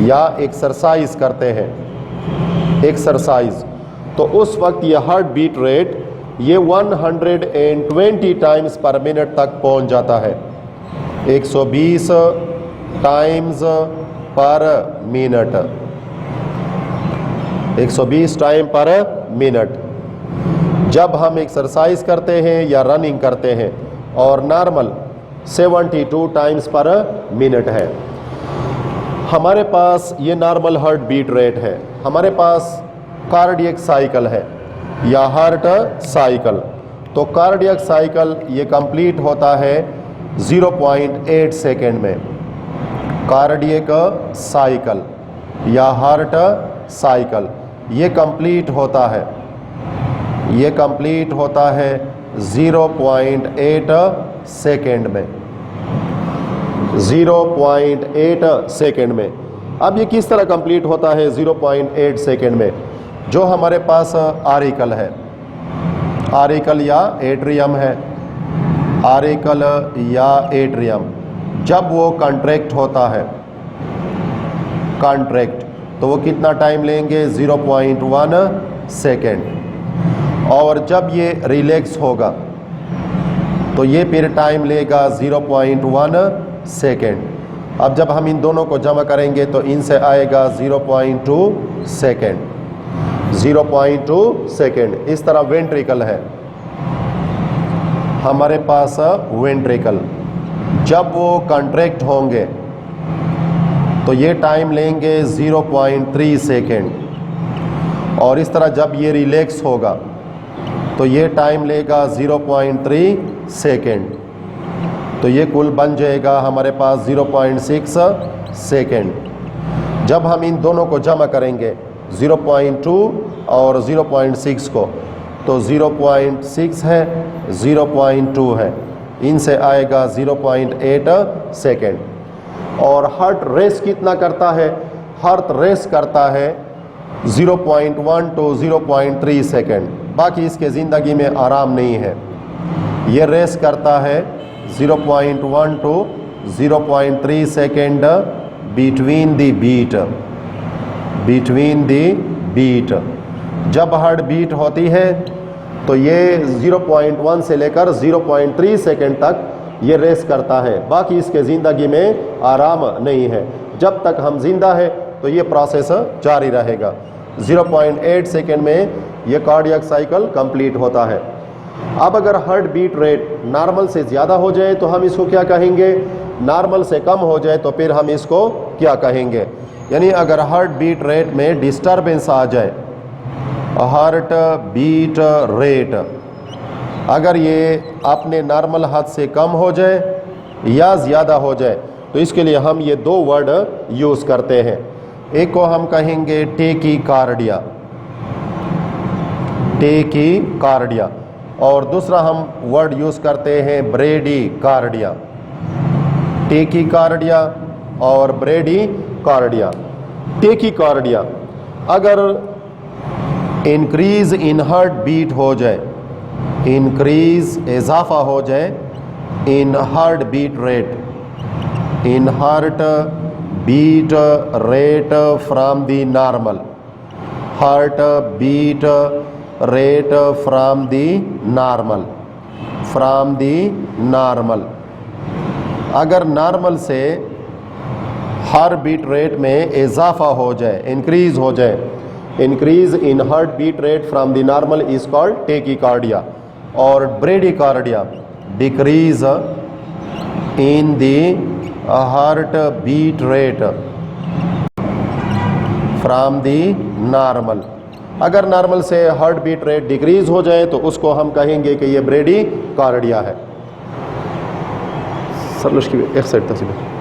या एक्सरसाइज करते हैं, एक्सरसाइज, तो उस वक्त ये हार्ट बीट रेट ये 120 टाइम्स पर मिनट तक पहुंच जाता है। 120 टाइम्स पर मिनट, 120 टाइम पर मिनट जब हम एक्सरसाइज करते हैं या रनिंग करते हैं, और नॉर्मल 72 टाइम्स पर मिनट है। हमारे पास ये नॉर्मल हार्ट बीट रेट है। हमारे पास कार्डियक साइकिल है या हार्ट साइकिल। तो कार्डियक साइकिल ये कंप्लीट होता है 0.8 सेकेंड में। कार्डियक साइकिल या हार्ट साइकिल ये कंप्लीट होता है, ये कंप्लीट होता है 0.8 सेकेंड में, 0.8 सेकेंड में। अब ये किस तरह कंप्लीट होता है 0.8 सेकेंड में? जो हमारे पास आरिकल है, आरिकल या एट्रियम है, आरिकल या एट्रियम जब वो कॉन्ट्रैक्ट होता है, कॉन्ट्रैक्ट, तो वो कितना टाइम लेंगे? 0.1 सेकेंड। और जब ये रिलैक्स होगा तो ये फिर टाइम लेगा 0.1 सेकेंड। अब जब हम इन दोनों को जमा करेंगे तो इनसे आएगा 0.2 सेकेंड, 0.2 सेकेंड। इस तरह वेंट्रिकल है हमारे पास, वेंट्रिकल जब वो कॉन्ट्रैक्ट होंगे तो ये टाइम लेंगे 0.3 सेकेंड, और इस तरह जब ये रिलैक्स होगा तो ये टाइम लेगा 0.3 सेकेंड। तो ये कुल बन जाएगा हमारे पास 0.6 सेकेंड। जब हम इन दोनों को जमा करेंगे 0.2 और 0.6 को, तो 0.6 है, 0.2 है, इनसे आएगा 0.8 सेकेंड। और हार्ट रेस कितना करता है? हार्ट रेस करता है 0.1 to 0.3 सेकेंड। बाकी इसके ज़िंदगी में आराम नहीं है। ये रेस करता है 0.1 to 0.3 second between the beat, between the beat. जब हार्ट बीट होती है तो ये 0.1 से लेकर 0.3 सेकेंड तक ये रेस करता है। बाकी इसके ज़िंदगी में आराम नहीं है। जब तक हम जिंदा है तो ये प्रोसेस जारी रहेगा। 0.8 सेकेंड में ये कार्डियक साइकिल कंप्लीट होता है। अब अगर हार्ट बीट रेट नॉर्मल से ज़्यादा हो जाए तो हम इसको क्या कहेंगे? नॉर्मल से कम हो जाए तो फिर हम इसको क्या कहेंगे? यानी अगर हार्ट बीट रेट में डिस्टर्बेंस आ जाए, हार्ट बीट रेट अगर ये अपने नॉर्मल हद से कम हो जाए या ज़्यादा हो जाए, तो इसके लिए हम ये दो वर्ड यूज़ करते हैं। एक को हम कहेंगे टेकीकार्डिया, टेकीकार्डिया, और दूसरा हम वर्ड यूज़ करते हैं ब्रेडीकार्डिया। टेकीकार्डिया और ब्रेडीकार्डिया। टेकीकार्डिया अगर इंक्रीज इन हार्ट बीट हो जाए, इंक्रीज इजाफा हो जाए in heart beat rate, in heart beat rate from the normal, heart beat rate from the normal, from the normal. अगर नॉर्मल से हार्ट बीट रेट में इजाफा हो जाए, इंक्रीज हो जाए, increase in heart beat rate from the normal is called tachycardia. और bradycardia decrease in the heart beat rate from the normal. अगर नॉर्मल से हार्ट बीट रेट डिक्रीज हो जाए तो उसको हम कहेंगे कि ये ब्रेडीकार्डिया है। सर उसकी एक साइड तस्वीर।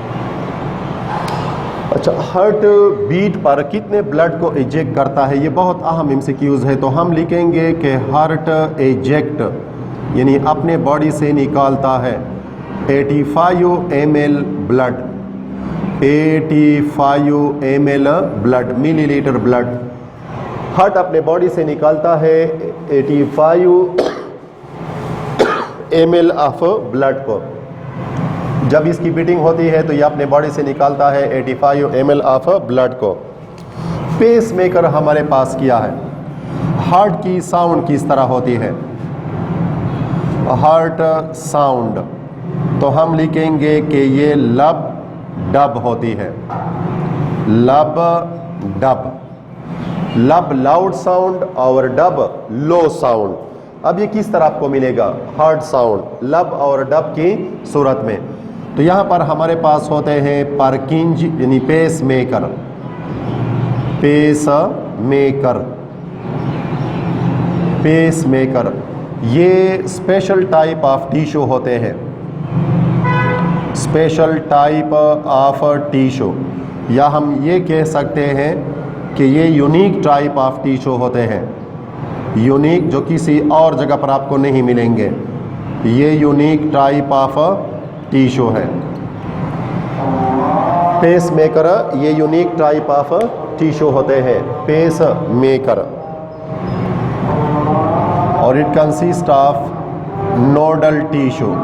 अच्छा, हार्ट बीट पर कितने ब्लड को इजेक्ट करता है, ये बहुत अहम एमसीक्यूज़ है। तो हम लिखेंगे कि हार्ट इजेक्ट यानी अपने बॉडी से निकालता है 85 ml blood, 85 ml blood, millilitre blood. Heart अपने बॉडी से निकालता है 85 ml ऑफ ब्लड को। जब इसकी बीटिंग होती है तो ये अपने बॉडी से निकालता है 85 ml ऑफ ब्लड को। पेस मेकर हमारे पास किया है। हार्ट की साउंड किस तरह होती है? हार्ट साउंड, तो हम लिखेंगे कि ये लब डब होती है, लब डब। लब लाउड साउंड और डब लो साउंड। अब ये किस तरह आपको मिलेगा? हार्ड साउंड लब और डब की सूरत में। तो यहाँ पर हमारे पास होते हैं पार्किंज यानी pacemaker, pacemaker, pacemaker. ये स्पेशल टाइप ऑफ टिश्यू होते हैं, स्पेशल टाइप ऑफ टिश्यू, या हम ये कह सकते हैं कि ये यूनिक टाइप ऑफ टिश्यू होते हैं, यूनिक, जो किसी और जगह पर आपको नहीं मिलेंगे। ये यूनिक टाइप ऑफ टिश्यू है पेस मेकर। ये यूनिक टाइप ऑफ टिश्यू होते हैं पेस मेकर, और it consist of nodal tissue.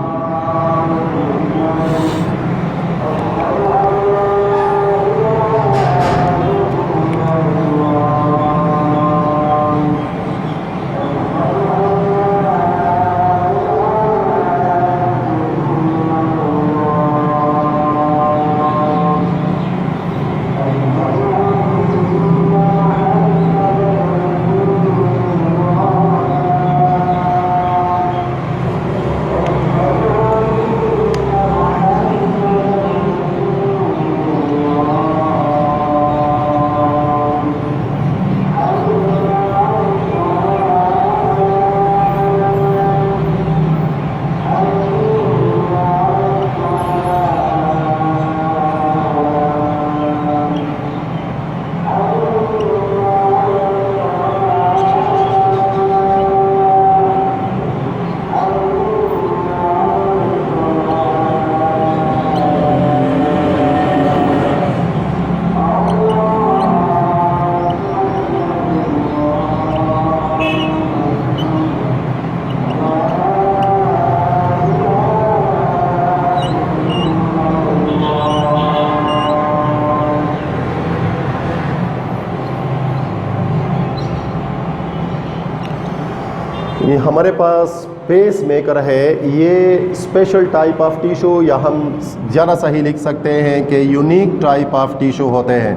ये हमारे पास पेस मेकर है, ये स्पेशल टाइप ऑफ टिश्यू, या हम ज़्यादा सही लिख सकते हैं कि यूनिक टाइप ऑफ टिश्यू होते हैं,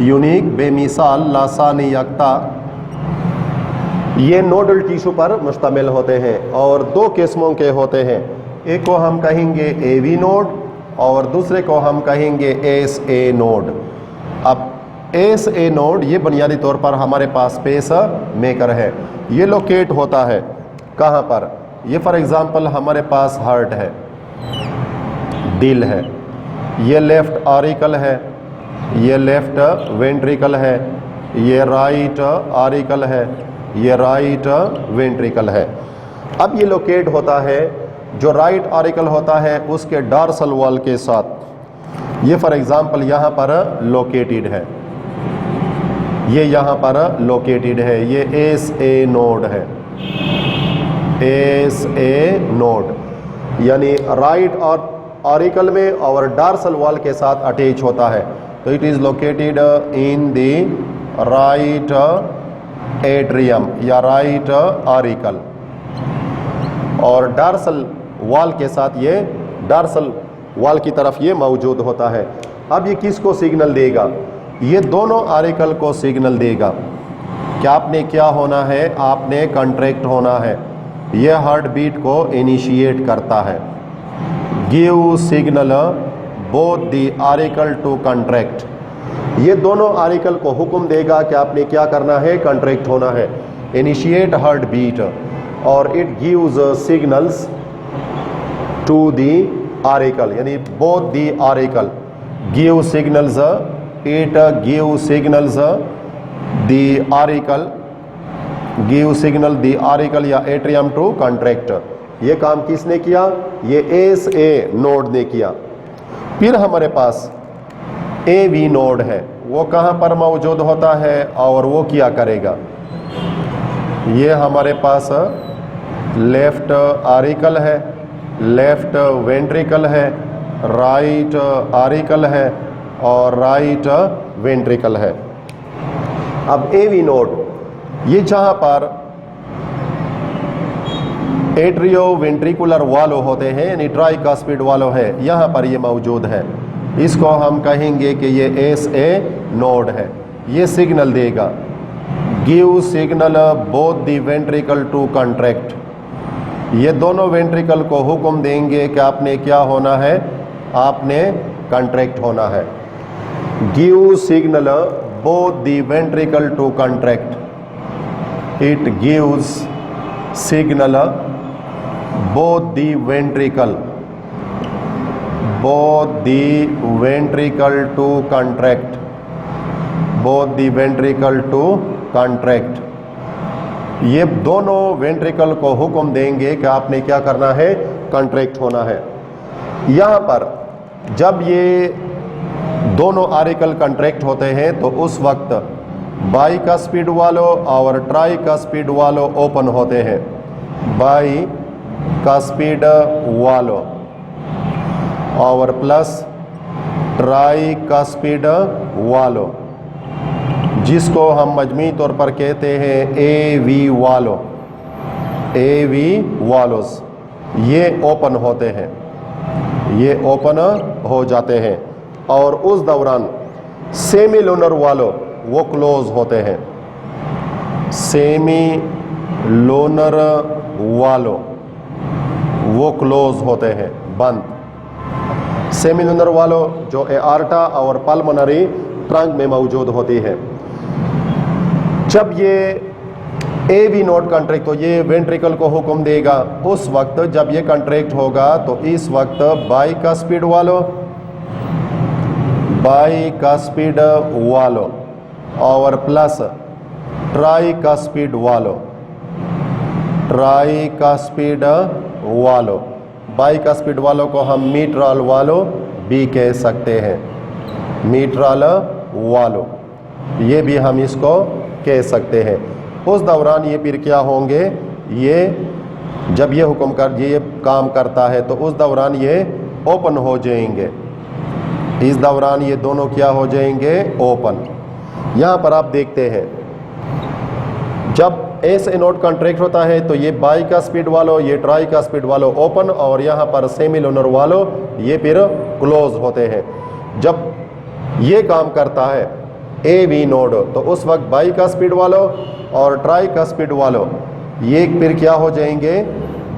यूनिक, बेमिसाल, लासानी यक्ता। ये नोडल टिश्यू पर मुश्तमिल होते हैं और दो किस्मों के होते हैं। एक को हम कहेंगे एवी नोड और दूसरे को हम कहेंगे एस ए नोड। अब एस ए नोड ये बुनियादी तौर पर हमारे पास पेस मेकर है। ये लोकेट होता है कहाँ पर? ये फॉर एग्ज़ाम्पल हमारे पास हार्ट है, दिल है, ये लेफ्ट ऑरिकल है, ये लेफ्ट वेंट्रिकल है, ये राइट ऑरिकल है, ये राइट वेंट्रिकल है। अब ये लोकेट होता है, जो राइट ऑरिकल होता है उसके डॉर्सल वॉल के साथ। ये फॉर एग्ज़ाम्पल यहाँ पर लोकेटेड है, ये यहाँ पर लोकेटेड है, ये एस ए नोड है, एस ए नोड, यानी राइट और ऑरिकल में और डॉर्सल वॉल के साथ अटैच होता है। तो it is located in the right atrium या राइट ऑरिकल, और डॉर्सल वॉल के साथ ये डॉर्सल वॉल की तरफ ये मौजूद होता है। अब ये किसको सिग्नल देगा? ये दोनों ऑरिकल को सिग्नल देगा कि आपने क्या होना है, आपने कॉन्ट्रैक्ट होना है। ये हार्ट बीट को इनिशिएट करता है, give signal both the auricle to contract. ये दोनों ऑरिकल को हुक्म देगा कि आपने क्या करना है, कॉन्ट्रैक्ट होना है, इनिशिएट हार्ट बीट, और it gives signals to the auricle, यानी both the auricle give signals, it give signals the auricle, give signal the auricle या atrium to contract। ये काम किसने किया? ये एस ए नोड ने किया। फिर हमारे पास ए वी नोड है, वो कहाँ पर मौजूद होता है और वो क्या करेगा? ये हमारे पास लेफ्ट ऑरिकल है, लेफ्ट वेंट्रिकल है, राइट ऑरिकल है और राइट वेंट्रिकल है। अब एवी नोड, ये जहाँ पर एट्रियोवेंट्रिकुलर वालो होते हैं, यानी ट्राइकास्पिड वालो है, यहाँ पर ये मौजूद है। इसको हम कहेंगे कि ये SA नोड है। ये सिग्नल देगा, give signal both the ventricle to contract. ये दोनों वेंट्रिकल को हुक्म देंगे कि आपने क्या होना है, आपने कंट्रैक्ट होना है। Give signal both the ventricle to contract. It gives signal both the ventricle to contract, both the ventricle to contract। ये दोनों वेंट्रिकल को हुक्म देंगे कि आपने क्या करना है, कंट्रैक्ट होना है। यहाँ पर जब ये दोनों आर्टिकल कंट्रैक्ट होते हैं तो उस वक्त बाइकास्पिड वालों और ट्राइकास्पिड वालों ओपन होते हैं। बाइकास्पिड वालों और प्लस ट्राइकास्पिड वालों, जिसको हम मजमूई तौर पर कहते हैं AV वालों, AV वालोस, ये ओपन होते हैं, ये ओपन हो जाते हैं। और उस दौरान सेमी लूनर वालों वो क्लोज होते हैं। सेमी लूनर वालों वो क्लोज होते हैं, बंद। सेमी लूनर वालों जो एआर्टा और पल्मोनरी ट्रंक में मौजूद होती है। जब ये AV नोड कंट्रैक्ट, तो ये वेंट्रिकल को हुक्म देगा। उस वक्त जब ये कंट्रैक्ट होगा तो इस वक्त बाइकास्पिड वालों और प्लस ट्राइकास्पिड वालों, बाइकास्पिड वालों को हम मीट्रल वालों भी कह सकते हैं, मीट्रल वालों, ये भी हम इसको कह सकते हैं। उस दौरान ये फिर क्या होंगे, ये जब ये हुक्म कर ये काम करता है तो उस दौरान ये ओपन हो जाएंगे। इस दौरान ये दोनों क्या हो जाएंगे, ओपन। यहाँ पर आप देखते हैं जब SA नोड कंट्रैक्ट होता है तो ये बाइकास्पिड वालों, ये ट्राइकास्पिड वालों ओपन, और यहाँ पर सेमी लूनर वालों ये फिर क्लोज होते हैं। जब ये काम करता है AV नोड तो उस वक्त बाइकास्पिड वालों और ट्राइकास्पिड वालों ये फिर क्या हो जाएंगे,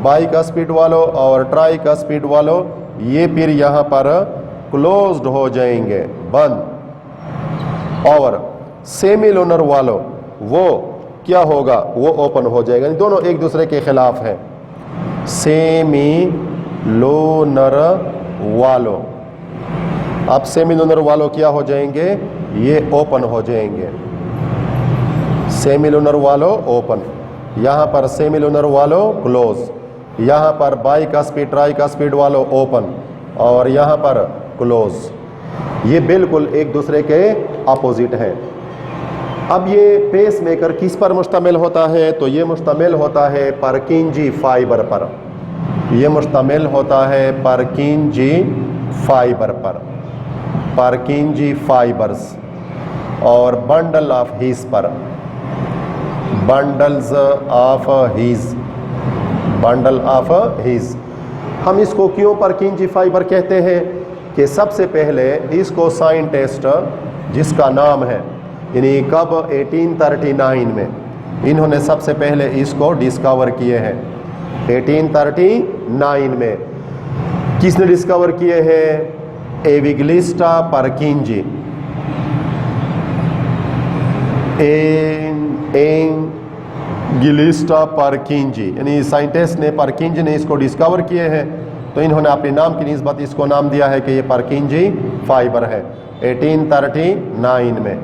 बाइकास्पिड वालों और ट्राइकास्पिड वालों ये फिर यहाँ पर क्लोज्ड हो जाएंगे, बंद। और सेमी लूनर वालों वो क्या होगा, वो ओपन हो जाएगा। दोनों एक दूसरे के खिलाफ है। सेमी लूनर वालों, अब सेमी लूनर वालों क्या हो जाएंगे, ये ओपन हो जाएंगे। सेमी लूनर वालों ओपन, यहाँ पर सेमी लूनर वालों क्लोज, यहाँ पर बाइकास्पिड ट्राइकास्पिड वालों ओपन और यहाँ पर क्लोज। ये बिल्कुल एक दूसरे के अपोजिट है। अब ये पेस मेकर किस पर मुश्तमिल होता है, तो ये मुश्तमिल होता है परकिंजी फाइबर पर। ये मुश्तमिल होता है परकिंजी फाइबर पर, परकिंजी फाइबर्स और बंडल ऑफ हीज पर, bundles of His, bundle of His. हम इसको क्यों परकिंजी फाइबर कहते हैं कि सबसे पहले इसको साइंटिस्ट जिसका नाम है, यानी कब 1839 में इन्होंने सबसे पहले इसको डिस्कवर किए हैं। 1839 में किसने डिस्कवर किए हैं, एविग्लिस्टा परकिंजी, एविग्लिस्टा परकिंजी, यानी साइंटिस्ट ने परकिंजी ने इसको डिस्कवर किए हैं। तो इन्होंने अपने नाम की निस्बत इसको नाम दिया है कि ये परकिंजी फाइबर है। 1839 में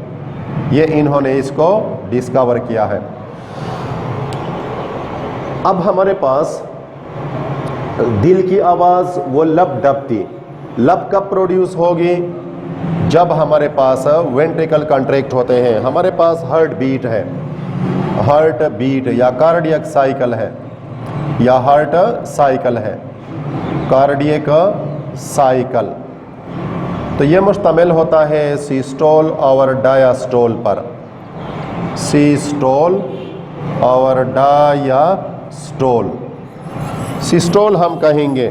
ये इन्होंने इसको डिस्कवर किया है। अब हमारे पास दिल की आवाज़ वो लब डबती, लब कब प्रोड्यूस होगी, जब हमारे पास वेंट्रिकल कंट्रैक्ट होते हैं। हमारे पास हार्ट बीट है, हार्ट बीट या कार्डियक साइकिल है, या हार्ट साइकिल है, कार्डियक साइकिल। तो ये मुश्तमिल होता है सिस्टोल और डायास्टोल पर, सिस्टोल और डायास्टोल। सिस्टोल हम कहेंगे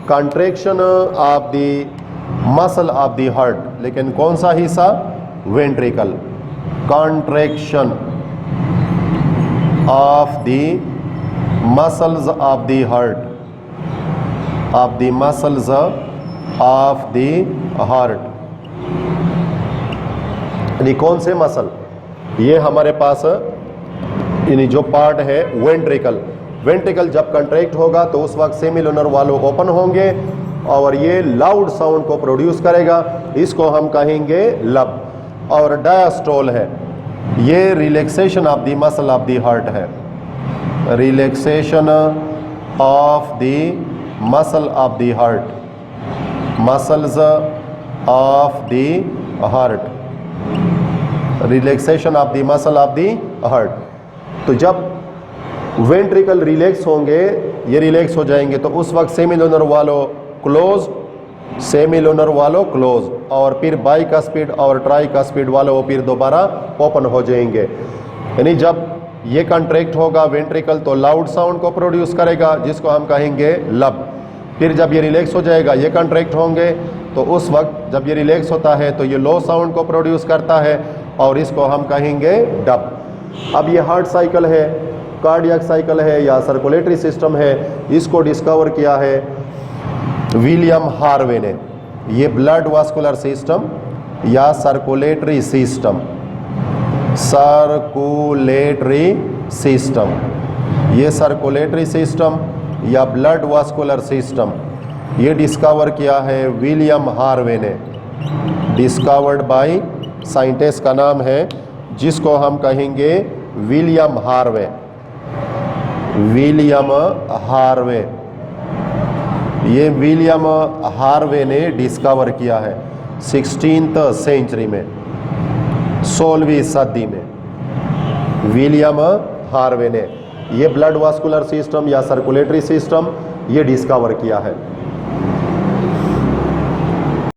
contraction of the muscle of the heart, लेकिन कौन सा हिस्सा? Ventricle. Contraction of the muscles of the heart, of the muscles of the heart, यानी कौन से मसल? ये हमारे पास यानी जो पार्ट है वेंट्रिकल। वेंट्रिकल जब कंट्रैक्ट होगा तो उस वक्त सेमिलुनर वाल्व ओपन होंगे और ये लाउड साउंड को प्रोड्यूस करेगा, इसको हम कहेंगे लब। और डायस्टोल है, ये relaxation of the muscle of the heart है, relaxation of the muscle of the heart, muscles of the heart, relaxation of the muscle of the heart. तो जब वेंट्रिकल रिलैक्स होंगे, ये रिलैक्स हो जाएंगे, तो उस वक्त सेमिलुनर वालो क्लोज, सेमिलुनर वालो क्लोज, और फिर बाइकास्पिड और ट्राइकास्पिड वालो फिर दोबारा ओपन हो जाएंगे। यानी जब ये कॉन्ट्रैक्ट होगा वेंट्रिकल तो लाउड साउंड को प्रोड्यूस करेगा, जिसको हम कहेंगे लब। फिर जब ये रिलैक्स हो जाएगा, ये कॉन्ट्रैक्ट होंगे, तो उस वक्त जब ये रिलैक्स होता है तो ये लो साउंड को प्रोड्यूस करता है और इसको हम कहेंगे डब। अब ये हार्ट साइकिल है, कार्डियक साइकिल है या सर्कुलेटरी सिस्टम है, इसको डिस्कवर किया है विलियम हार्वे ने। ये ब्लड वास्कुलर सिस्टम या सर्कुलेटरी सिस्टम, सर्कुलेटरी सिस्टम, ये सर्कुलेटरी सिस्टम या ब्लड वास्कुलर सिस्टम ये डिस्कवर किया है विलियम हार्वे ने। डिस्कवर्ड बाय साइंटिस्ट का नाम है जिसको हम कहेंगे विलियम हार्वे, विलियम हार्वे। ये विलियम हार्वे ने डिस्कवर किया है 16th सेंचुरी में, 16वीं सदी में विलियम हार्वे ने ये ब्लड वास्कुलर सिस्टम या सर्कुलेटरी सिस्टम ये डिस्कवर किया है।